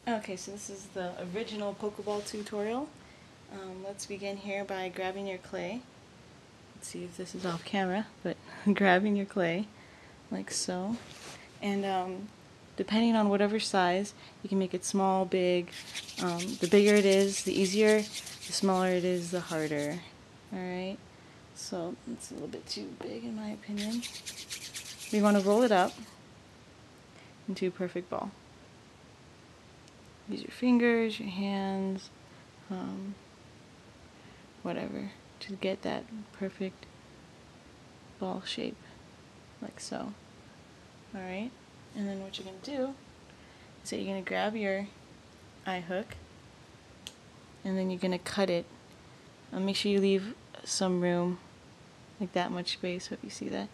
Okay, so this is the original Pokeball tutorial. Let's begin here by grabbing your clay. Let's see if this is off camera, but grabbing your clay, like so. And depending on whatever size, you can make it small, big. The bigger it is, the easier. The smaller it is, the harder. Alright? So it's a little bit too big in my opinion. We want to roll it up into a perfect ball. Use your fingers, your hands, whatever, to get that perfect ball shape, like so. Alright, and then what you're going to do is that you're going to grab your eye hook, and then you're going to cut it. Make sure you leave some room, like that much space, hope you see that.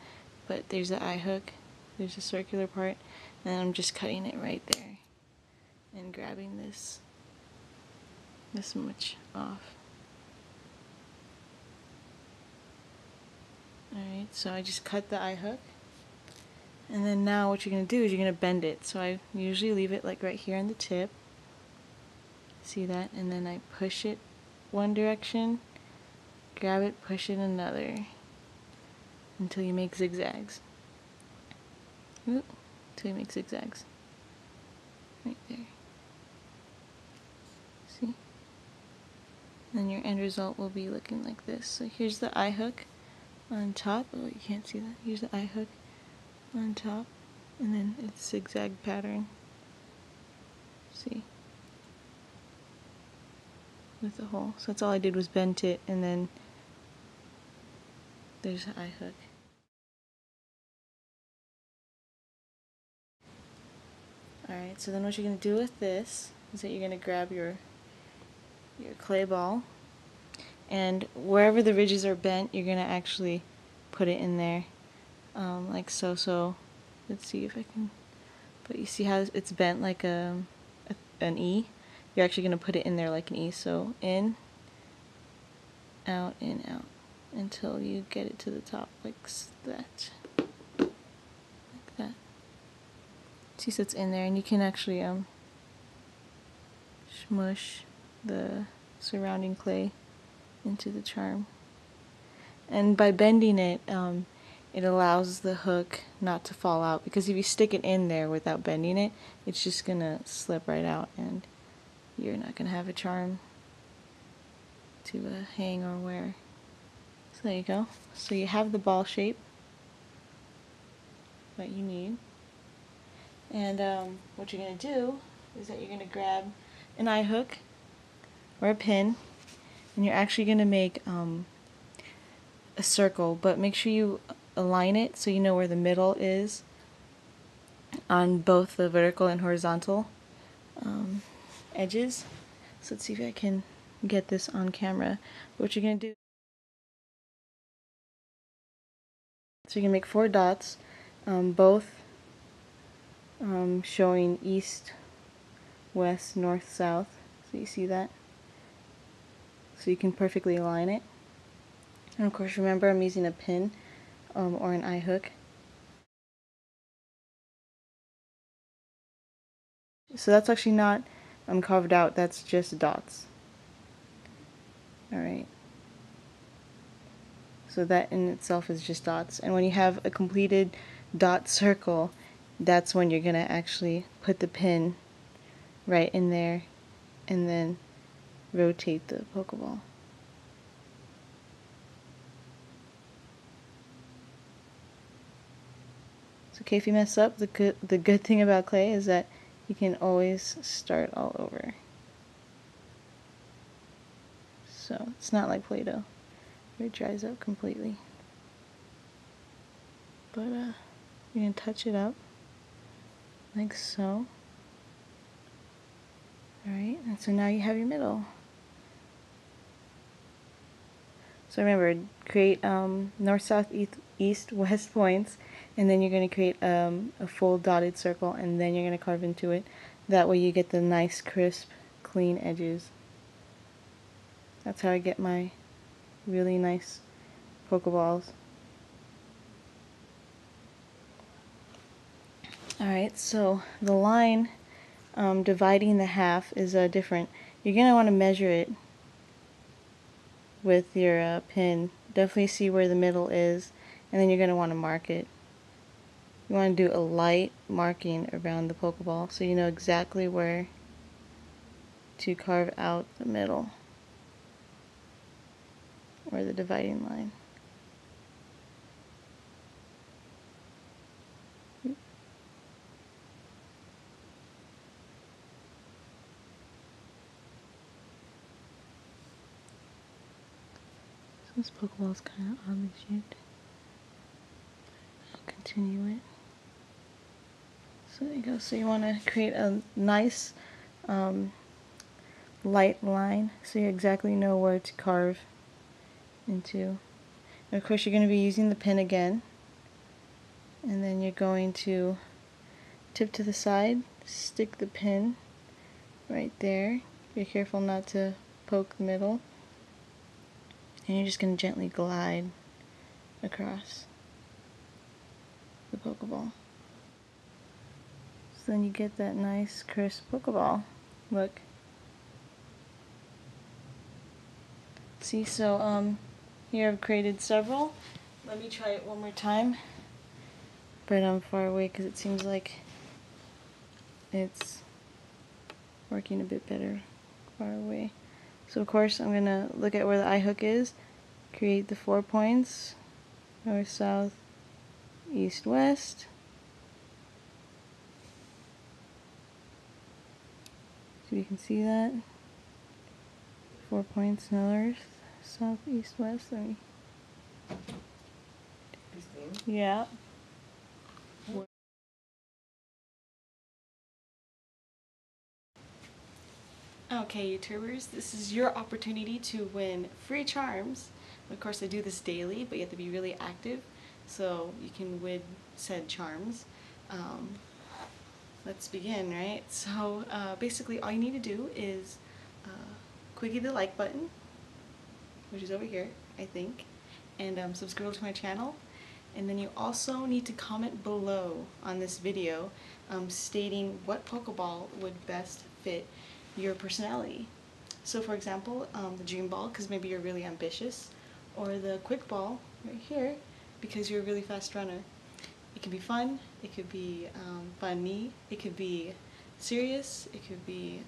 But there's the eye hook, there's a circular part, and I'm just cutting it right there, and grabbing this much off. Alright, so I just cut the eye hook, and then now what you're going to do is you're going to bend it. So I usually leave it like right here on the tip, see that, and then I push it one direction, grab it, push it another, until you make zigzags. Oop, until you make zigzags. Right there. See? Then your end result will be looking like this. So here's the eye hook on top. Oh, you can't see that. Here's the eye hook on top, and then it's zigzag pattern. See? With the hole. So that's all I did was bend it, and then there's the eye hook. Alright, so then what you're going to do with this is that you're going to grab your clay ball, and wherever the ridges are bent, you're going to actually put it in there, like so. So let's see if I can, but you see how it's bent like an E? You're actually going to put it in there like an E, so in, out, until you get it to the top, like that. Like that. See, so it's in there, and you can actually smush the surrounding clay into the charm. And by bending it, it allows the hook not to fall out, because if you stick it in there without bending it, it's just gonna slip right out, and you're not gonna have a charm to hang or wear. So there you go. So you have the ball shape that you need, and what you're gonna do is that you're gonna grab an eye hook or a pin, and you're actually gonna make a circle, but make sure you align it so you know where the middle is on both the vertical and horizontal edges. So let's see if I can get this on camera. What you're going to do, so you can make 4 dots, both showing east, west, north, south. So you see that? So you can perfectly align it. And of course, remember, I'm using a pin or an eye hook. So that's actually not carved out, that's just dots. Alright. So that in itself is just dots. And when you have a completed dot circle, that's when you're going to actually put the pin right in there and then rotate the Pokeball. It's okay if you mess up. The good thing about clay is that you can always start all over. So it's not like Play-Doh, where it dries up completely. But you're going to touch it up like so. Alright, and so now you have your middle. So remember, create north, south, east, west points, and then you're going to create a full dotted circle, and then you're going to carve into it. That way you get the nice, crisp, clean edges. That's how I get my really nice Pokeballs. Alright, so the line dividing the half is different. You're going to want to measure it with your pin. Definitely see where the middle is, and then you're going to want to mark it. You want to do a light marking around the Pokeball so you know exactly where to carve out the middle or the dividing line. So this Pokeball is kind of oddly shaped. I'll continue it. So there you go. So you want to create a nice light line so you exactly know where to carve into. And of course you're going to be using the pin again, and then you're going to tip to the side, stick the pin right there. Be careful not to poke the middle, and you're just going to gently glide across the Pokeball. So then you get that nice crisp Pokeball look. See, so here I've created several. Let me try it one more time, but I'm far away because it seems like it's working a bit better far away. So of course I'm going to look at where the eye hook is, create the 4 points, north, south, east, west. So you can see that. 4 points north, south, east, west. Let me... Yeah. Okay, YouTubers, this is your opportunity to win free charms. Of course, I do this daily, but you have to be really active so you can win said charms. Let's begin, right? So basically all you need to do is click the like button, which is over here, I think, and subscribe to my channel. And then you also need to comment below on this video stating what Pokeball would best fit your personality. So for example, the Dream Ball, because maybe you're really ambitious, or the Quick Ball right here, because you're a really fast runner. It can be fun, it could be funny, it could be serious, it could be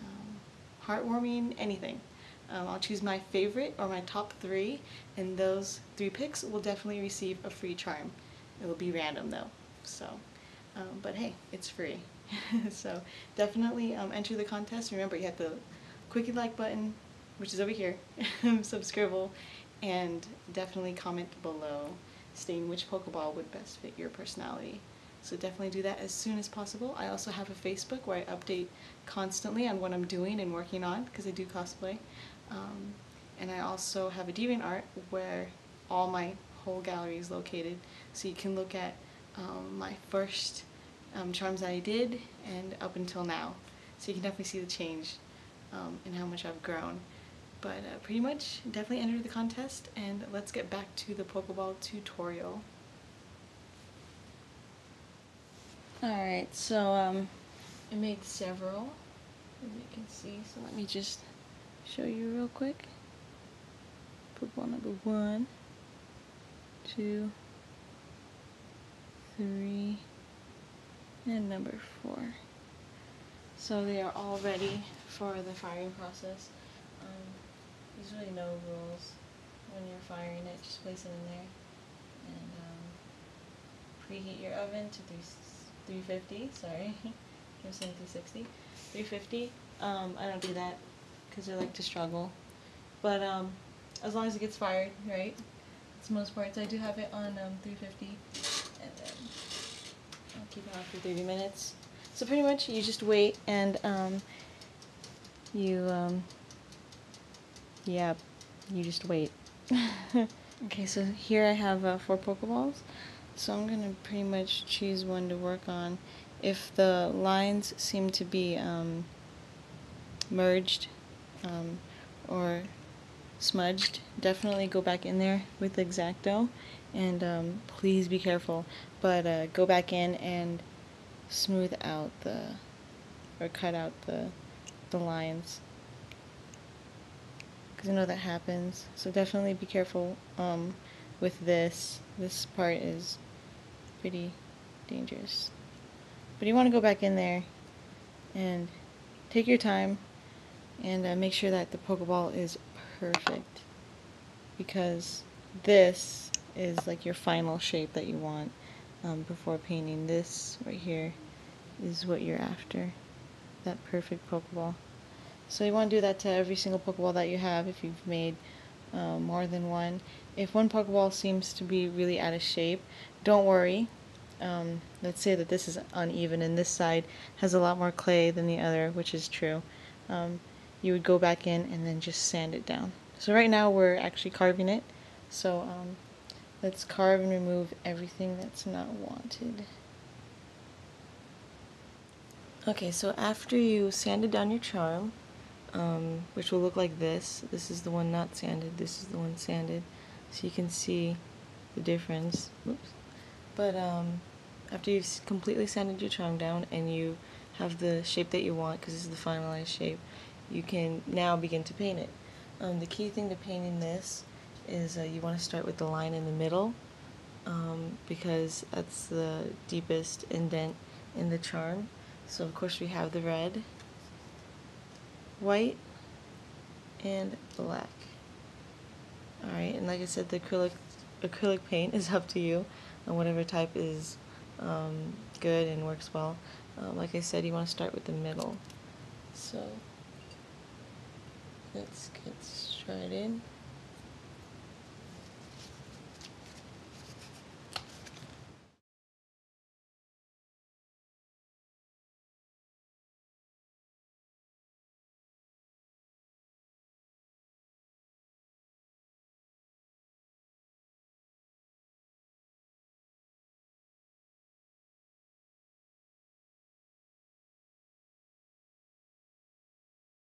heartwarming, anything. I'll choose my favorite or my top 3, and those 3 picks will definitely receive a free charm. It will be random though, so, but hey, it's free. So definitely enter the contest. Remember, you have the quickie like button, which is over here, subscribe, and definitely comment below stating which Pokeball would best fit your personality. So definitely do that as soon as possible. I also have a Facebook where I update constantly on what I'm doing and working on, because I do cosplay. And I also have a DeviantArt where all my whole gallery is located, so you can look at my first charms that I did and up until now. So you can definitely see the change in how much I've grown. But pretty much, definitely enter the contest, and let's get back to the Pokeball tutorial. Alright, so I made several, as you can see, so let me just show you real quick. Pokeball number 1, 2, 3, and number 4. So they are all ready for the firing process. There's really no rules when you're firing it, just place it in there. And preheat your oven to 350, sorry, I'm saying 360. 350, I don't do that because I like to struggle. But as long as it gets fired, right? It's most parts. I do have it on 350, and then I'll keep it on for 30 minutes. So pretty much you just wait, and yeah, you just wait. Okay, so here I have 4 Pokeballs. So I'm going to pretty much choose one to work on. If the lines seem to be merged or smudged, definitely go back in there with X-Acto, and please be careful, but go back in and smooth out the or cut out the lines, because I know that happens. So definitely be careful with this. This part is pretty dangerous. But you want to go back in there and take your time and make sure that the Pokeball is perfect, because this is like your final shape that you want before painting. This right here is what you're after, that perfect Pokeball. So you want to do that to every single Pokeball that you have if you've made more than one. If one Pokeball seems to be really out of shape, don't worry. Let's say that this is uneven and this side has a lot more clay than the other, which is true. You would go back in and then just sand it down. So right now we're actually carving it. So let's carve and remove everything that's not wanted. Okay, so after you sanded down your charm, which will look like this is the one not sanded, this is the one sanded, so you can see the difference. Whoops. But after you've completely sanded your charm down and you have the shape that you want, because this is the finalized shape, you can now begin to paint it. The key thing to painting this is you want to start with the line in the middle, because that's the deepest indent in the charm. So of course we have the red, white, and black. Alright, and like I said, the acrylic paint is up to you, and whatever type is good and works well. Like I said, you want to start with the middle. So let's get started.